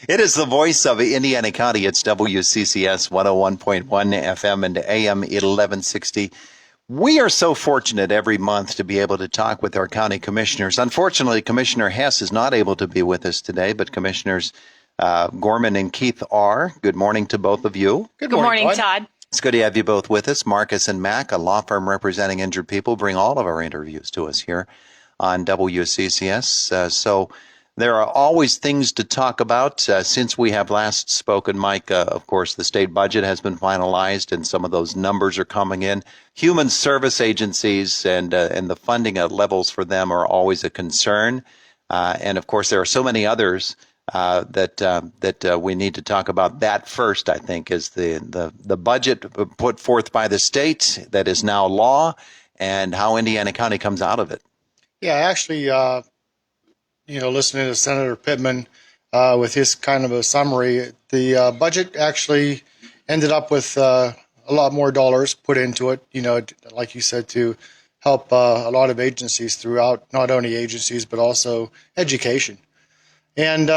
It is the voice of Indiana County. It's WCCS 101.1 FM and AM 1160. We are so fortunate every month to be able to talk with our county commissioners. Unfortunately, Commissioner Hess is not able to be with us today, but Commissioners Gorman and Keith are. Good morning to both of you. Good morning, Todd. It's good to have you both with us. Marcus and Mac, a law firm representing injured people, bring all of our interviews to us here on WCCS. So there are always things to talk about. Since we have last spoken, Mike, of course, the state budget has been finalized and some of those numbers are coming in. Human service agencies and the funding levels for them are always a concern. And of course, there are so many others that we need to talk about. That first, I think, is the budget put forth by the state that is now law and how Indiana County comes out of it. Yeah, actually, listening to Senator Pittman with his kind of a summary, the budget actually ended up with a lot more dollars put into it, like you said, to help a lot of agencies throughout, not only agencies, but also education. And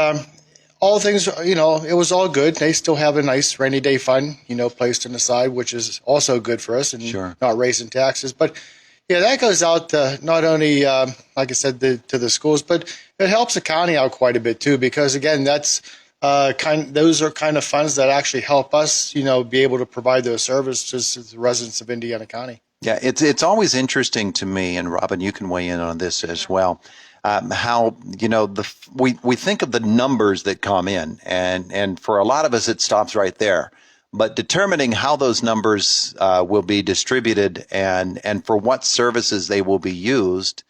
all things, it was all good. They still have a nice rainy day fund, placed on the side, which is also good for us and Sure. Not raising taxes. But yeah, that goes out not only, like I said, to the schools, but it helps the county out quite a bit too, because again, those are kind of funds that actually help us, be able to provide those services to the residents of Indiana County. Yeah, it's always interesting to me, and Robin, you can weigh in on this as well. How we think of the numbers that come in, and for a lot of us, it stops right there. But determining how those numbers will be distributed and for what services they will be used,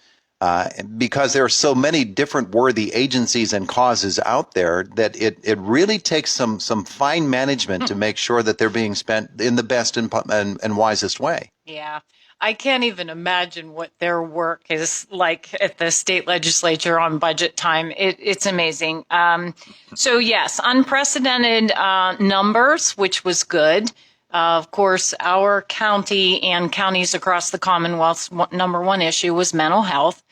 because there are so many different worthy agencies and causes out there that it really takes some fine management to make sure that they're being spent in the best and wisest way. Yeah. I can't even imagine what their work is like at the state legislature on budget time. It's amazing. So yes, unprecedented numbers, which was good. Of course, our county and counties across the Commonwealth's number one issue was mental health.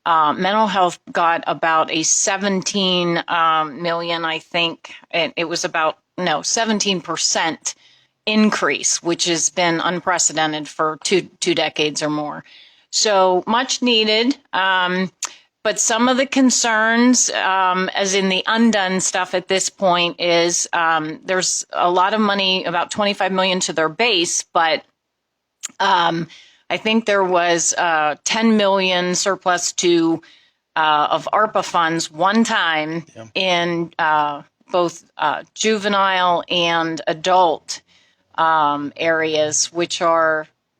Mental health got about a 17 million, I think. It was about 17% increase, which has been unprecedented for two decades or more. So much needed. But some of the concerns, as in the undone stuff at this point, is there's a lot of money, about $25 million to their base, but I think there was $10 million surplus of ARPA funds one time in both juvenile and adult areas, which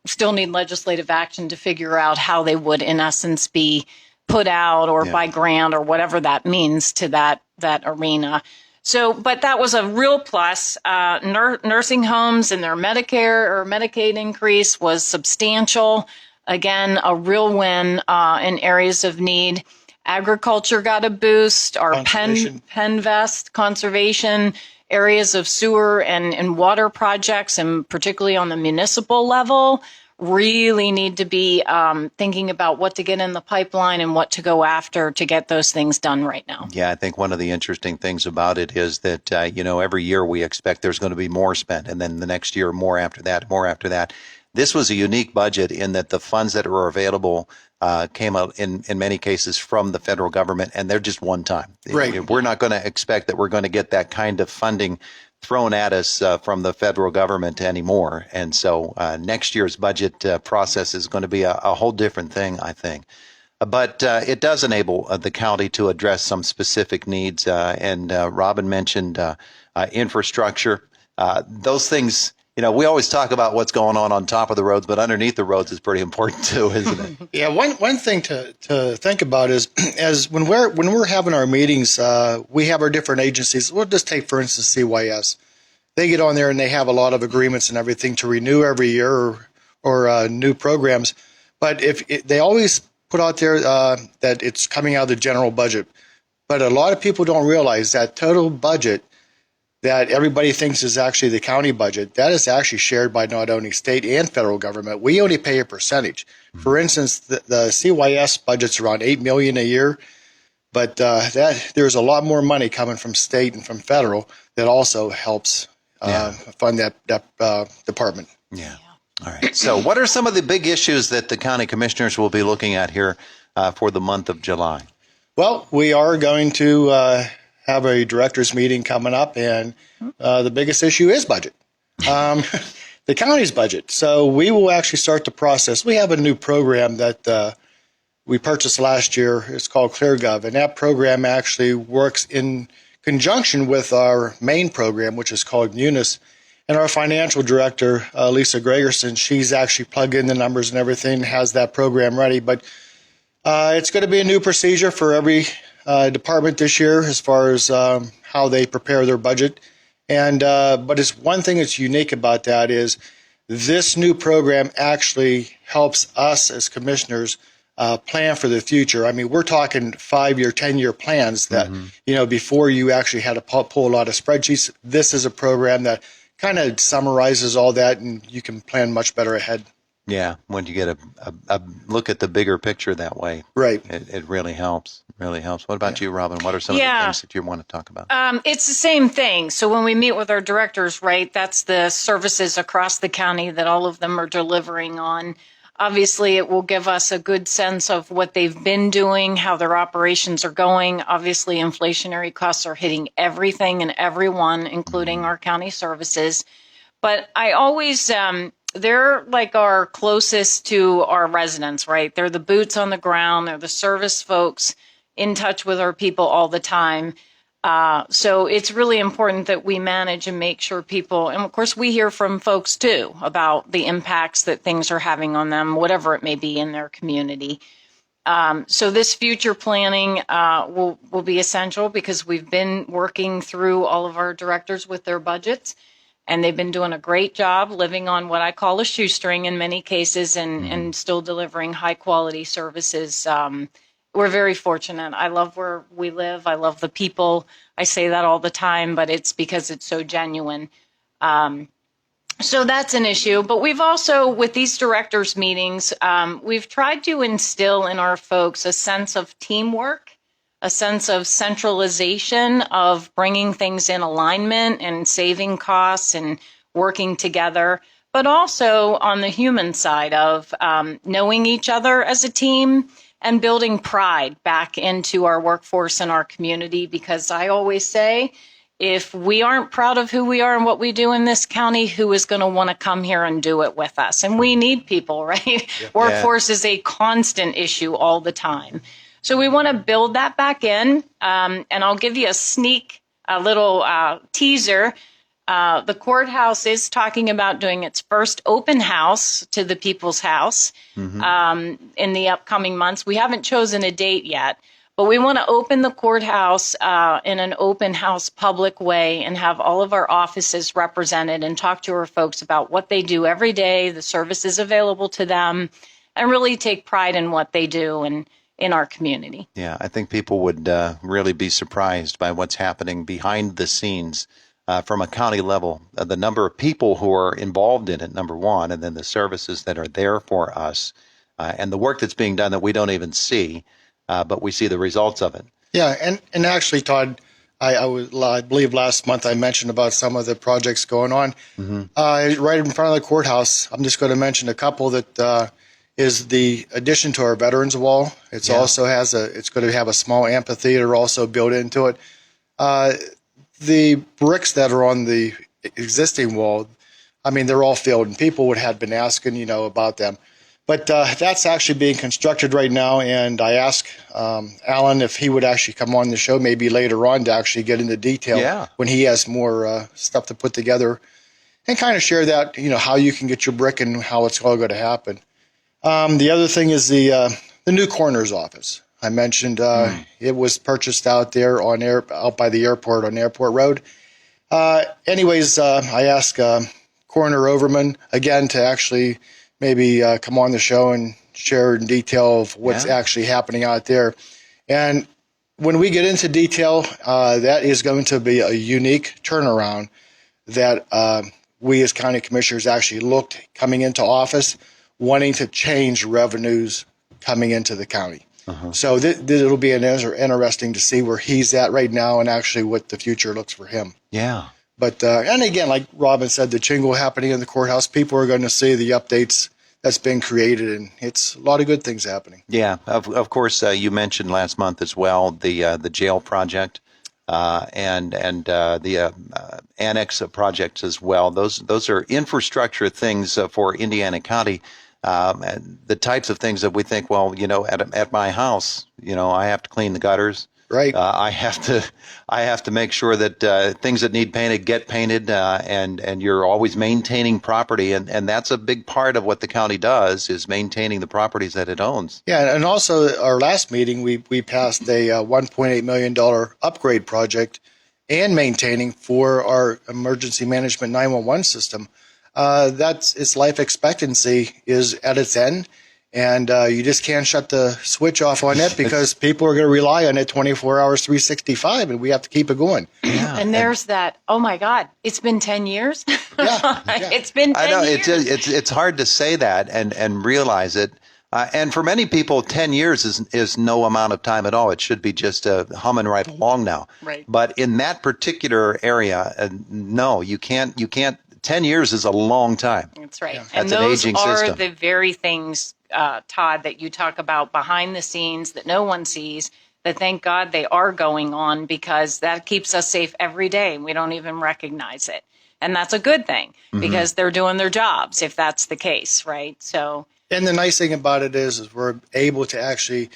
still need legislative action to figure out how they would, in essence, be put out or by grant or whatever that means to that arena. So, but that was a real plus. Nursing homes and their Medicare or Medicaid increase was substantial. Again, a real win in areas of need. Agriculture got a boost. Our Penvest conservation areas of sewer and water projects, and particularly on the municipal level, really need to be thinking about what to get in the pipeline and what to go after to get those things done right now. Yeah, I think one of the interesting things about it is that, every year we expect there's going to be more spent, and then the next year more after that, more after that. This was a unique budget in that the funds that were available came out in many cases from the federal government, and they're just one time. Right. We're not going to expect that we're going to get that kind of funding thrown at us from the federal government anymore. And so next year's budget process is going to be a whole different thing, I think. But it does enable the county to address some specific needs. And Robin mentioned infrastructure. Those things, we always talk about what's going on top of the roads, but underneath the roads is pretty important too, isn't it? Yeah, one thing to think about is as when we're having our meetings, we have our different agencies. We'll just take, for instance, CYS. They get on there and they have a lot of agreements and everything to renew every year or new programs. But they always put out there that it's coming out of the general budget. But a lot of people don't realize that total budget that everybody thinks is actually the county budget, that is actually shared by not only state and federal government. We only pay a percentage. For instance, the CYS budget's around $8 million a year. But that there's a lot more money coming from state and from federal that also helps fund that department. Yeah. All right. So what are some of the big issues that the county commissioners will be looking at here for the month of July? Well, we are going to have a directors meeting coming up, and the biggest issue is budget, the county's budget. So we will actually start the process. We have a new program that we purchased last year. It's called ClearGov, and that program actually works in conjunction with our main program, which is called Munis. And our financial director, Lisa Gregerson, she's actually plugged in the numbers and everything, has that program ready. But it's going to be a new procedure for every department this year as far as how they prepare their budget. And but it's one thing that's unique about that is this new program actually helps us as commissioners plan for the future. I mean, we're talking 5-year, 10-year plans that, before you actually had to pull a lot of spreadsheets. This is a program that kind of summarizes all that, and you can plan much better ahead. Yeah, when you get a look at the bigger picture that way, right? It really helps. Really helps. What about you, Robin? What are some of the things that you want to talk about? It's the same thing. So when we meet with our directors, right, that's the services across the county that all of them are delivering on. Obviously, it will give us a good sense of what they've been doing, how their operations are going. Obviously, inflationary costs are hitting everything and everyone, including our county services. But I always, they're like our closest to our residents, right? They're the boots on the ground. They're the service folks in touch with our people all the time. So it's really important that we manage and make sure people, and of course we hear from folks too about the impacts that things are having on them, whatever it may be in their community. So this future planning will be essential because we've been working through all of our directors with their budgets, and they've been doing a great job living on what I call a shoestring in many cases and still delivering high quality services. We're very fortunate. I love where we live. I love the people. I say that all the time, but it's because it's so genuine. So that's an issue. But we've also, with these directors' meetings, we've tried to instill in our folks a sense of teamwork, a sense of centralization, of bringing things in alignment and saving costs and working together, but also on the human side of knowing each other as a team and building pride back into our workforce and our community. Because I always say, if we aren't proud of who we are and what we do in this county, who is going to want to come here and do it with us? And we need people, right? Yeah. Workforce is a constant issue all the time. So we want to build that back in. And I'll give you a little teaser. The courthouse is talking about doing its first open house to the People's House in the upcoming months. We haven't chosen a date yet, but we want to open the courthouse in an open house public way and have all of our offices represented and talk to our folks about what they do every day, the services available to them, and really take pride in what they do and in our community. Yeah, I think people would really be surprised by what's happening behind the scenes. From a county level, the number of people who are involved in it, number one, and then the services that are there for us, and the work that's being done that we don't even see, but we see the results of it. Yeah, and actually, Todd, I believe last month I mentioned about some of the projects going on. Right in front of the courthouse, I'm just going to mention a couple that is the addition to our Veterans Wall. It's also it's going to have a small amphitheater also built into it. The bricks that are on the existing wall, I mean, they're all filled, and people had been asking, about them. But that's actually being constructed right now, and I asked Alan if he would actually come on the show maybe later on to actually get into detail when he has more stuff to put together and kind of share that, how you can get your brick and how it's all going to happen. The other thing is the new coroner's office. I mentioned it was purchased out there out by the airport on Airport Road. Anyways, I asked Coroner Overman again to actually maybe come on the show and share in detail of what's actually happening out there. And when we get into detail, that is going to be a unique turnaround that we as county commissioners actually looked coming into office, wanting to change revenues coming into the county. So it'll be interesting to see where he's at right now and actually what the future looks for him. Yeah. But and again, like Robin said, the jingle happening in the courthouse, people are going to see the updates that's been created, and it's a lot of good things happening. Yeah. Of course, you mentioned last month as well the jail project and the annex projects as well. Those are infrastructure things for Indiana County. And the types of things that we think, well, at my house, I have to clean the gutters. Right. I have to make sure that things that need painted get painted, and you're always maintaining property, and that's a big part of what the county does is maintaining the properties that it owns. Yeah, and also our last meeting, we passed a $1.8 million upgrade project and maintaining for our emergency management 911 system. Its life expectancy is at its end. And you just can't shut the switch off on it because people are going to rely on it 24 hours, 365, and we have to keep it going. Yeah. And there's that, oh my God, it's been 10 years? Yeah. It's been 10 years. It's hard to say that and realize it. And for many people, 10 years is no amount of time at all. It should be just humming right along now. Right. But in that particular area, no, you can't. 10 years is a long time. That's right. Yeah. And That's an those aging are system. the very things, Todd, that you talk about behind the scenes that no one sees, that thank God they are going on, because that keeps us safe every day and we don't even recognize it. And that's a good thing because they're doing their jobs if that's the case, right? So. And the nice thing about it is we're able to actually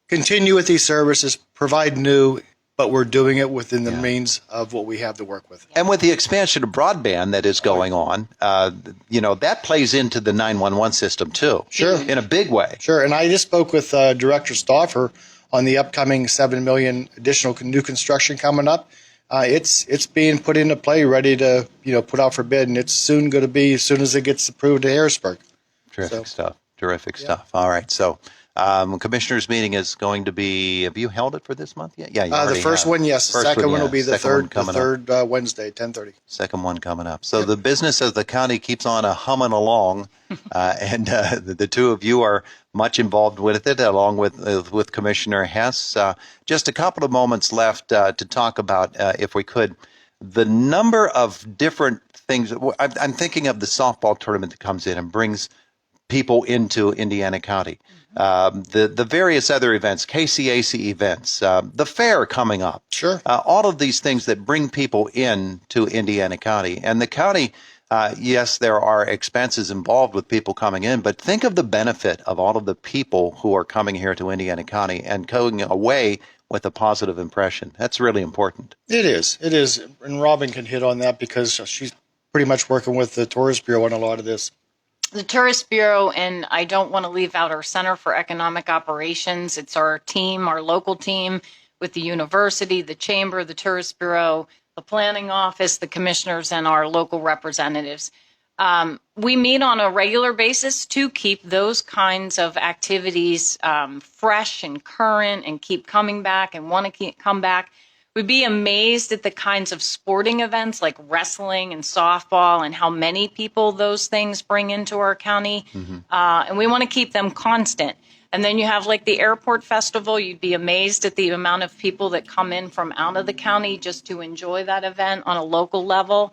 continue with these services, provide new, but we're doing it within the means of what we have to work with. And with the expansion of broadband that is going on, that plays into the 911 system too. Sure. In a big way. Sure. And I just spoke with Director Stauffer on the upcoming $7 million additional new construction coming up. It's being put into play, ready to put out for bid, and it's soon going to be as soon as it gets approved at Harrisburg. Terrific stuff. Terrific stuff. All right. So commissioners meeting is going to be, have you held it for this month yet? Yeah. The first one, yes. The second one will be the third Wednesday, 10:30. Second one coming up. So the business of the county keeps on humming along, and the two of you are much involved with it, along with Commissioner Hess. Just a couple of moments left to talk about, if we could, the number of different things. I'm thinking of the softball tournament that comes in and brings people into Indiana County. The various other events, KCAC events, the fair coming up. Sure. All of these things that bring people in to Indiana County. And the county, yes, there are expenses involved with people coming in, but think of the benefit of all of the people who are coming here to Indiana County and going away with a positive impression. That's really important. It is. It is. And Robin can hit on that because she's pretty much working with the Tourist Bureau on a lot of this. The Tourist Bureau, and I don't want to leave out our Center for Economic Operations. It's our team, our local team with the university, the chamber, the Tourist Bureau, the planning office, the commissioners, and our local representatives. We meet on a regular basis to keep those kinds of activities fresh and current and keep coming back and want to come back. We'd be amazed at the kinds of sporting events like wrestling and softball and how many people those things bring into our county. And we want to keep them constant. And then you have like the airport festival. You'd be amazed at the amount of people that come in from out of the county just to enjoy that event on a local level.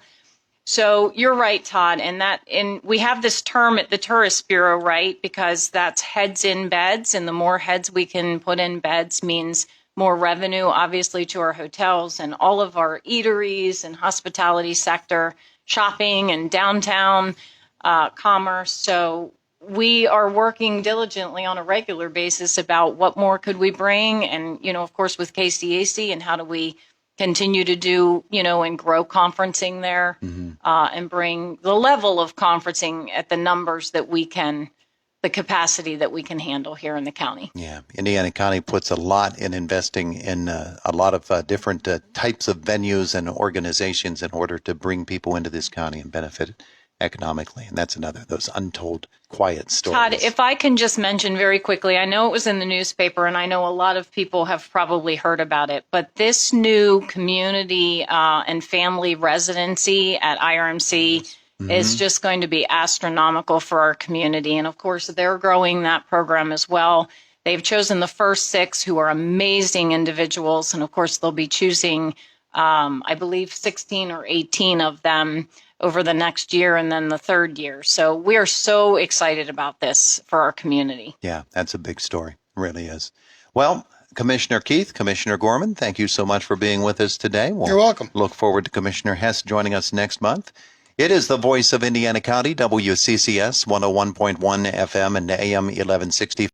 So you're right, Todd. And we have this term at the Tourist Bureau, right? Because that's heads in beds. And the more heads we can put in beds means more revenue, obviously, to our hotels and all of our eateries and hospitality sector, shopping and downtown commerce. So we are working diligently on a regular basis about what more could we bring. And, of course, with KCAC and how do we continue to do, and grow conferencing there and bring the level of conferencing at the numbers that we can, the capacity that we can handle here in the county. Yeah, Indiana County puts a lot in investing in a lot of different types of venues and organizations in order to bring people into this county and benefit economically. And that's another of those untold quiet stories. Todd, if I can just mention very quickly, I know it was in the newspaper and I know a lot of people have probably heard about it, but this new community and family residency at IRMC is just going to be astronomical for our community. And of course, they're growing that program as well. They've chosen the first 6 who are amazing individuals. And of course, they'll be choosing, I believe, 16 or 18 of them over the next year and then the third year. So we are so excited about this for our community. Yeah, that's a big story. It really is. Well, Commissioner Keith, Commissioner Gorman, thank you so much for being with us today. You're welcome. Look forward to Commissioner Hess joining us next month. It is the voice of Indiana County, WCCS 101.1 FM and AM 1160.